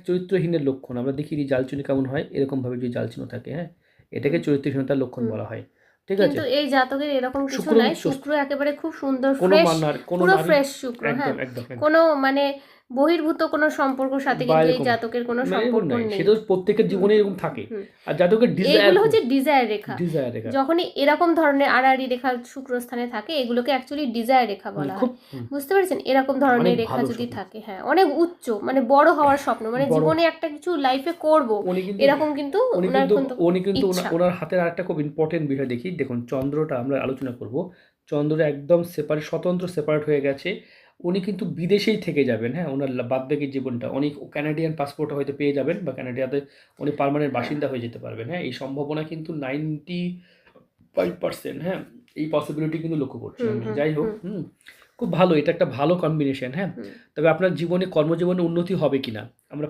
চরিত্রহীনের লক্ষণ। আমরা দেখি যে জাল চিহ্ন কেমন হয়, এরকমভাবে যদি জাল চিহ্ন থাকে, হ্যাঁ, এটাকে চরিত্রহীনতার লক্ষণ বলা হয়। ঠিক আছে? কিন্তু এই জাতকের এরকম কিছু শুক্র নাই, উচ্চ, শুক্র একেবারে খুব সুন্দর কোনো ফ্রেশ, কোনো পুরো নারী, ফ্রেশ শুক্র, হ্যাঁ, একদম একদম একদম, কোনো মানে বহির্ভূত কোনো সম্পর্কর সাথে বা কিন্তু এই এরকম জাতকের কোনো মানে এরকম সম্পর্ক নাই, নেই। সেটা প্রত্যেকের জীবনে এরকম থাকে। আর জাতকের এইগুলো ডিজায়ারফুল, হচ্ছে ডিজায়ার রেখা। ডিজায়ার রেখা। যখনই এরকম ধরনের আড়াআড়ি রেখা শুক্রস্থানে থাকে, এগুলোকে অ্যাকচুয়ালি ডিজায়ার রেখা বলা হয়। খুব বুঝতে পেরেছেন? এরকম অনেক ধরনের রেখা ভালো যদি স্বপ্ন, থাকে, হ্যাঁ, অনেক উচ্চ, মানে বড় হওয়ার স্বপ্ন, মানে বড়। জীবনে একটা কিছু লাইফে করব, উনি কিন্তু এরকম কিন্তু উনি ওনার কিন্তু কিন্তু উনি কিন্তু ইচ্ছা। ওনার হাতের আরেকটা খুব ইম্পর্টেন্ট বিষয় দেখি, দেখুন চন্দ্রটা আমরা আলোচনা করব, চন্দ্র একদম সেপারেট, স্বতন্ত্র সেপারেট হয়ে গেছে। উনি কিন্তু বিদেশেই থেকে যাবেন, হ্যাঁ, ওনার বাদবাকি জীবনটা উনি কানাডিয়ান পাসপোর্ট হয়তো পেয়ে যাবেন, বা কানাডিয়াতে উনি পার্মানেন্ট হ্যাঁ, বাসিন্দা হয়ে যেতে পারবেন, হ্যাঁ, এই সম্ভাবনা কিন্তু 95%, হ্যাঁ, এই পসিবিলিটি কিন্তু লক্ষ্য করছি হুম আমি। হুম যাই হোক, হুম খুব ভালো, এটা একটা ভালো কম্বিনেশন, হ্যাঁ। হুম। তবে আপনার জীবনে, কর্মজীবনে উন্নতি হবে কিনা আমরা